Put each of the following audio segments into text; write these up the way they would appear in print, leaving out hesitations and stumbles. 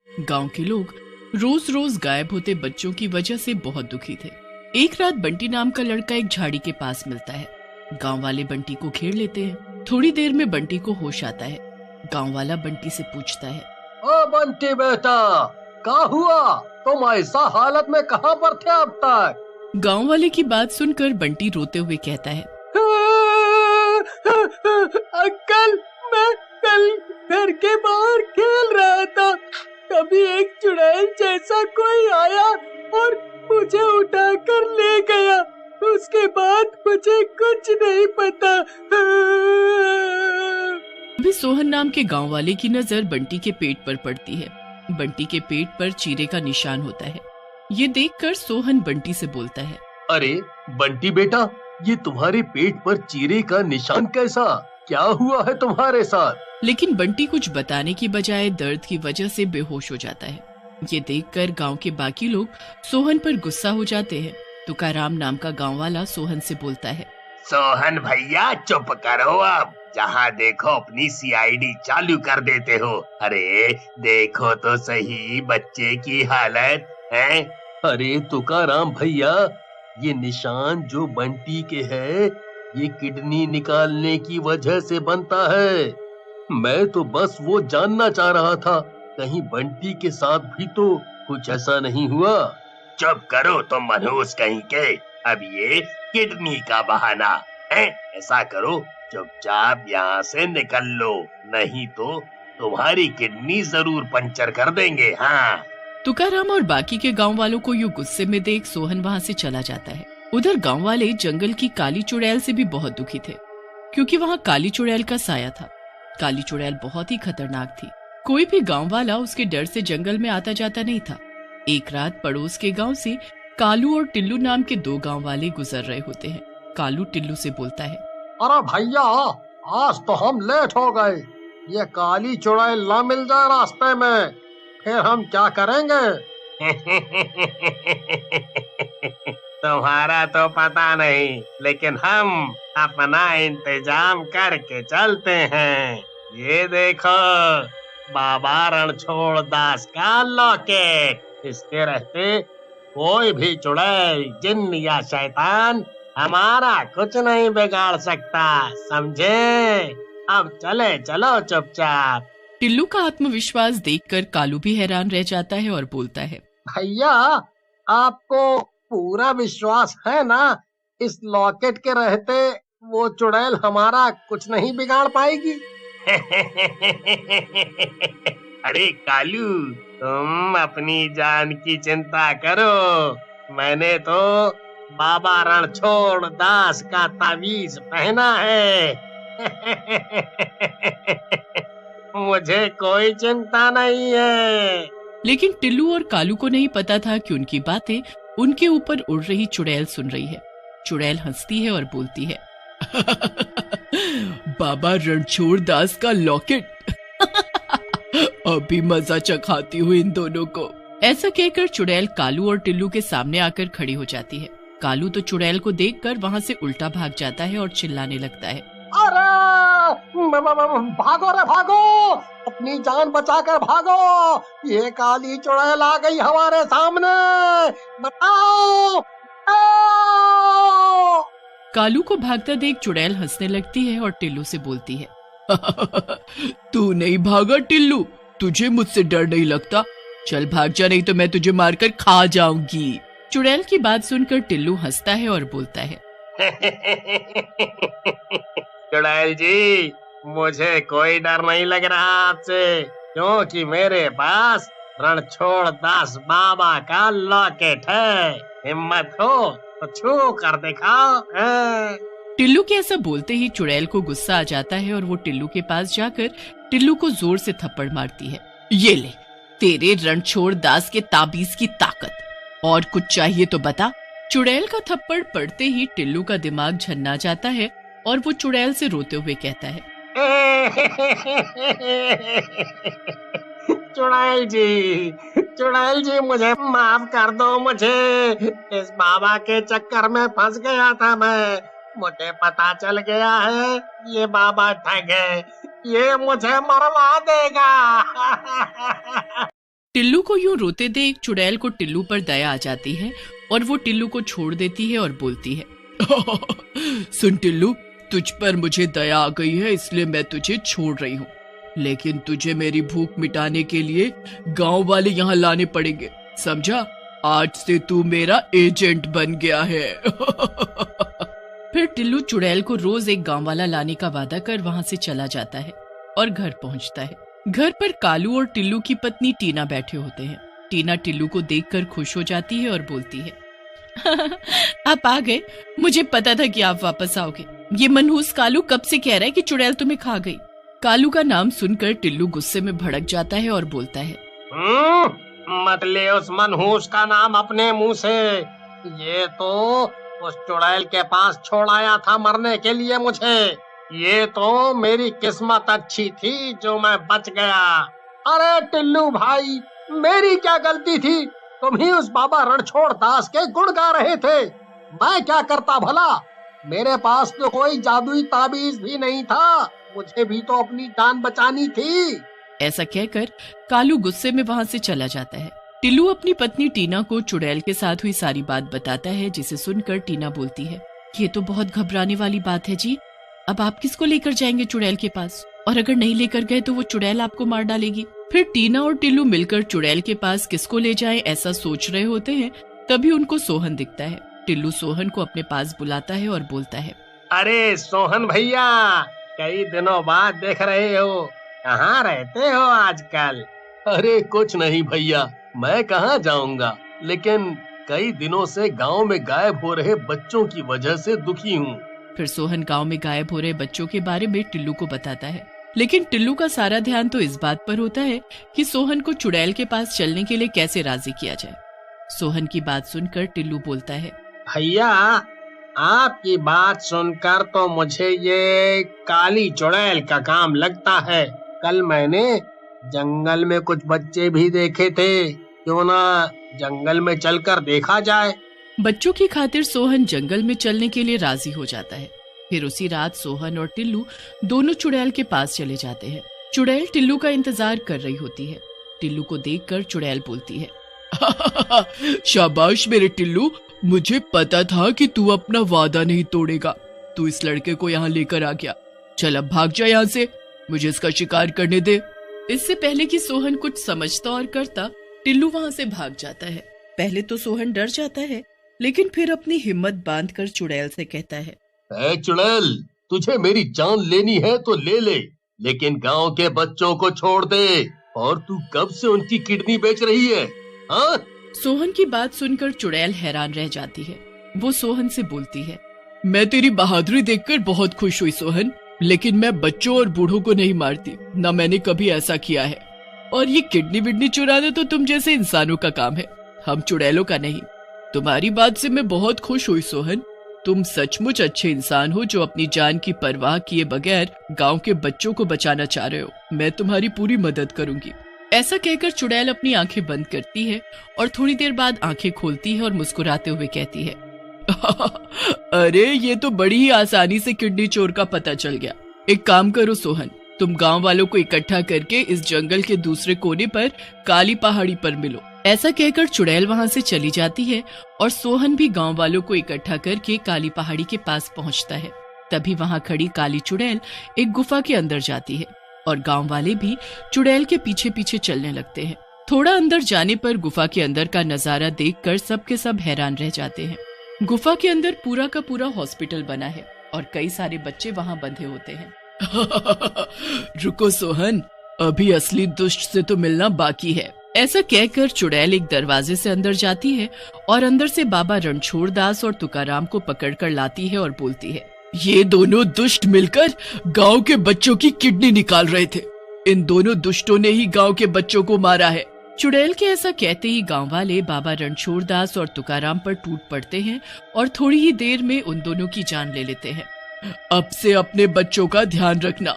गांव के लोग रोज रोज गायब होते बच्चों की वजह से बहुत दुखी थे। एक रात बंटी नाम का लड़का एक झाड़ी के पास मिलता है। गांव वाले बंटी को घेर लेते हैं। थोड़ी देर में बंटी को होश आता है। गांव वाला बंटी से पूछता है, ओ बंटी बेटा, क्या हुआ? तुम ऐसा हालत में कहाँ पर थे अब तक? गांव वाले की बात सुनकर बंटी रोते हुए कहता है, अंकल, मैं कल घर के बाहर खेल रहा था, तभी एक चुड़ैल जैसा कोई आया और मुझे उठाकर ले गया। उसके बाद मुझे कुछ नहीं पता। अभी सोहन नाम के गांव वाले की नजर बंटी के पेट पर पड़ती है। बंटी के पेट पर चीरे का निशान होता है। ये देखकर सोहन बंटी से बोलता है, अरे बंटी बेटा, ये तुम्हारे पेट पर चीरे का निशान कैसा? क्या हुआ है तुम्हारे साथ? लेकिन बंटी कुछ बताने की बजाय दर्द की वजह से बेहोश हो जाता है। ये देखकर गांव के बाकी लोग सोहन पर गुस्सा हो जाते हैं। तुकाराम नाम का गांव वाला सोहन से बोलता है, सोहन भैया चुप करो, अब जहाँ देखो अपनी सीआईडी चालू कर देते हो। अरे देखो तो सही बच्चे की हालत है। अरे तुकाराम भैया, ये निशान जो बंटी के है, ये किडनी निकालने की वजह से बनता है। मैं तो बस वो जानना चाह रहा था, कहीं बंटी के साथ भी तो कुछ ऐसा नहीं हुआ। चुप करो तुम मनहूस कहीं के। अब ये किडनी का बहाना है। ऐसा करो, चुपचाप यहाँ से निकल लो, नहीं तो तुम्हारी किडनी जरूर पंचर कर देंगे। हाँ। तुकाराम और बाकी के गांव वालों को यूं गुस्से में देख सोहन वहां से चला जाता है। उधर गांव वाले जंगल की काली चुड़ैल से भी बहुत दुखी थे, क्योंकि वहां काली चुड़ैल का साया था। काली चुड़ैल बहुत ही खतरनाक थी। कोई भी गांव वाला उसके डर से जंगल में आता जाता नहीं था। एक रात पड़ोस के गांव से कालू और टिल्लू नाम के दो गांव वाले गुजर रहे होते हैं। कालू टिल्लू से बोलता है, अरे भैया, आज तो हम लेट हो गए। ये काली चुड़ैल ना मिल जाए रास्ते में, फिर हम क्या करेंगे? तुम्हारा तो पता नहीं, लेकिन हम अपना इंतजाम करके चलते हैं। ये देखो, बाबा रणछोड़ दास का लॉकेट। इसके रहते कोई भी चुड़ैल, जिन्न या शैतान हमारा कुछ नहीं बिगाड़ सकता, समझे? अब चले चलो चुपचाप। टिल्लू का आत्मविश्वास देखकर कालू भी हैरान रह जाता है और बोलता है, भैया, आपको पूरा विश्वास है ना, इस लॉकेट के रहते वो चुड़ैल हमारा कुछ नहीं बिगाड़ पाएगी? अरे कालू, तुम अपनी जान की चिंता करो। मैंने तो बाबा रणछोड़ दास का तावीज पहना है। मुझे कोई चिंता नहीं है। लेकिन टिल्लू और कालू को नहीं पता था कि उनकी बातें उनके ऊपर उड़ रही चुड़ैल सुन रही है। चुड़ैल हंसती है और बोलती है, बाबा रणछोड़ दास का लॉकेट। अभी मजा चखाती हूँ इन दोनों को। ऐसा कहकर चुड़ैल कालू और टिल्लू के सामने आकर खड़ी हो जाती है। कालू तो चुड़ैल को देखकर वहाँ से उल्टा भाग जाता है और चिल्लाने लगता है, अरे भागो रे भागो, अपनी जान बचाकर भागो, ये काली चुड़ैल आ गई हमारे सामने, बताओ। कालू को भागता देख चुड़ैल हंसने लगती है और टिल्लू से बोलती है, तू नहीं भागा टिल्लू, तुझे मुझसे डर नहीं लगता? चल भाग जा, नहीं तो मैं तुझे मारकर खा जाऊंगी। चुड़ैल की बात सुनकर टिल्लू हंसता है और बोलता है, चुड़ैल जी, मुझे कोई डर नहीं लग रहा आपसे, क्योंकि मेरे पास रणछोड़ दास बाबा का लॉकेट है। हिम्मत हो तो छू कर दिखाओ। टिल्लू के ऐसा बोलते ही चुड़ैल को गुस्सा आ जाता है और वो टिल्लू के पास जाकर टिल्लू को जोर से थप्पड़ मारती है। ये ले तेरे रणछोड़ दास के ताबीज की ताकत, और कुछ चाहिए तो बता। चुड़ैल का थप्पड़ पड़ते ही टिल्लू का दिमाग झन्ना जाता है और वो चुड़ैल से रोते हुए कहता है, चुड़ैल जी मुझे माफ कर दो। मुझे इस बाबा के चक्कर में फंस गया था मैं। मुझे पता चल गया है ये बाबा ठग है, ये मुझे मरवा देगा। टिल्लू को यूं रोते देख चुड़ैल को टिल्लू पर दया आ जाती है और वो टिल्लू को छोड़ देती है और बोलती है, सुन टिल्लू, तुझ पर मुझे दया आ गई है इसलिए मैं तुझे छोड़ रही हूँ, लेकिन तुझे मेरी भूख मिटाने के लिए गांव वाले यहाँ लाने पड़ेंगे, समझा? आज से तू मेरा एजेंट बन गया है। फिर टिल्लू चुड़ैल को रोज एक गांव वाला लाने का वादा कर वहाँ से चला जाता है और घर पहुँचता है। घर पर कालू और टिल्लू की पत्नी टीना बैठे होते हैं। टीना टिल्लू को देखकर खुश हो जाती है और बोलती है, आप आ गए, मुझे पता था कि आप वापस आओगे। ये मनहूस कालू कब से कह रहा है कि चुड़ैल तुम्हें खा गई। कालू का नाम सुनकर टिल्लू गुस्से में भड़क जाता है और बोलता है, मत ले उस मनहूस का नाम अपने मुंह से। ये तो उस चुड़ैल के पास छोड़ आया था मरने के लिए मुझे। ये तो मेरी किस्मत अच्छी थी जो मैं बच गया। अरे टिल्लू भाई, मेरी क्या गलती थी? तुम ही उस बाबा रणछोड़ दास के गुण गा रहे थे। मैं क्या करता भला? मेरे पास तो कोई जादुई ताबीज भी नहीं था। मुझे भी तो अपनी जान बचानी थी। ऐसा कहकर कालू गुस्से में वहाँ से चला जाता है। टिल्लू अपनी पत्नी टीना को चुड़ैल के साथ हुई सारी बात बताता है, जिसे सुनकर टीना बोलती है, ये तो बहुत घबराने वाली बात है जी। अब आप किसको लेकर जाएंगे चुड़ैल के पास? और अगर नहीं लेकर गए तो वो चुड़ैल आपको मार डालेगी। फिर टीना और टिल्लू मिलकर चुड़ैल के पास किसको ले जाएं ऐसा सोच रहे होते हैं, तभी उनको सोहन दिखता है। टिल्लू सोहन को अपने पास बुलाता है और बोलता है, अरे सोहन भैया, कई दिनों बाद देख रहे हो, कहाँ रहते हो आजकल? अरे कुछ नहीं भैया, मैं कहाँ जाऊंगा, लेकिन कई दिनों से गांव में गायब हो रहे बच्चों की वजह से दुखी हूँ। फिर सोहन गांव में गायब हो रहे बच्चों के बारे में टिल्लू को बताता है, लेकिन टिल्लू का सारा ध्यान तो इस बात पर होता है कि सोहन को चुड़ैल के पास चलने के लिए कैसे राजी किया जाए। सोहन की बात सुनकर टिल्लू बोलता है, भैया, आपकी बात सुनकर तो मुझे ये काली चुड़ैल का काम लगता है। कल मैंने जंगल में कुछ बच्चे भी देखे थे, क्यों ना जंगल में चलकर देखा जाए। बच्चों की खातिर सोहन जंगल में चलने के लिए राजी हो जाता है। फिर उसी रात सोहन और टिल्लू दोनों चुड़ैल के पास चले जाते हैं। चुड़ैल टिल्लू का इंतजार कर रही होती है। टिल्लू को देखकर चुड़ैल बोलती है, शाबाश मेरे टिल्लू, मुझे पता था कि तू अपना वादा नहीं तोड़ेगा। तू इस लड़के को यहाँ लेकर आ गया। चल अब भाग जा यहाँ से, मुझे इसका शिकार करने दे। इससे पहले कि सोहन कुछ समझता और करता, टिल्लू वहाँ से भाग जाता है। पहले तो सोहन डर जाता है, लेकिन फिर अपनी हिम्मत बांधकर चुड़ैल से कहता है, ऐ चुड़ैल, तुझे मेरी जान लेनी है तो ले ले, लेकिन गांव के बच्चों को छोड़ दे। और तू कब से उनकी किडनी बेच रही है? हाँ? सोहन की बात सुनकर चुड़ैल हैरान रह जाती है। वो सोहन से बोलती है, मैं तेरी बहादुरी देखकर बहुत खुश हुई सोहन, लेकिन मैं बच्चों और बूढ़ों को नहीं मारती, न मैंने कभी ऐसा किया है। और ये किडनी विडनी चुराना तो तुम जैसे इंसानों का काम है, हम चुड़ैलों का नहीं। तुम्हारी बात से मैं बहुत खुश हुई सोहन। तुम सचमुच अच्छे इंसान हो जो अपनी जान की परवाह किए बगैर गांव के बच्चों को बचाना चाह रहे हो। मैं तुम्हारी पूरी मदद करूंगी। ऐसा कहकर चुड़ैल अपनी आंखें बंद करती है और थोड़ी देर बाद आंखें खोलती है और मुस्कुराते हुए कहती है, अरे ये तो बड़ी ही आसानी से किडनी चोर का पता चल गया। एक काम करो सोहन, तुम गांव वालों को इकट्ठा करके इस जंगल के दूसरे कोने पर काली पहाड़ी पर मिलो। ऐसा कहकर चुड़ैल वहां से चली जाती है और सोहन भी गांव वालों को इकट्ठा करके काली पहाड़ी के पास पहुंचता है। तभी वहां खड़ी काली चुड़ैल एक गुफा के अंदर जाती है और गांव वाले भी चुड़ैल के पीछे पीछे चलने लगते हैं। थोड़ा अंदर जाने पर गुफा के अंदर का नजारा देखकर सबके सब हैरान रह जाते हैं। गुफा के अंदर पूरा का पूरा हॉस्पिटल बना है और कई सारे बच्चे वहां बंधे होते हैं। रुको सोहन, अभी असली दुष्ट से तो मिलना बाकी है। ऐसा कहकर चुड़ैल एक दरवाजे से अंदर जाती है और अंदर से बाबा रणछोड़ दास और तुकाराम को पकड़कर लाती है और बोलती है, ये दोनों दुष्ट मिलकर गांव के बच्चों की किडनी निकाल रहे थे। इन दोनों दुष्टों ने ही गांव के बच्चों को मारा है। चुड़ैल के ऐसा कहते ही गांव वाले बाबा रणछोड़ दास और तुकाराम पर टूट पड़ते हैं और थोड़ी ही देर में उन दोनों की जान ले लेते हैं। अब से अपने बच्चों का ध्यान रखना।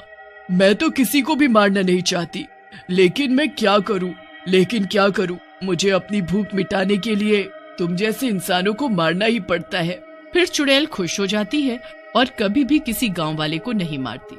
मैं तो किसी को भी मारना नहीं चाहती, लेकिन क्या करूं? मुझे अपनी भूख मिटाने के लिए तुम जैसे इंसानों को मारना ही पड़ता है। फिर चुड़ैल खुश हो जाती है और कभी भी किसी गांव वाले को नहीं मारती।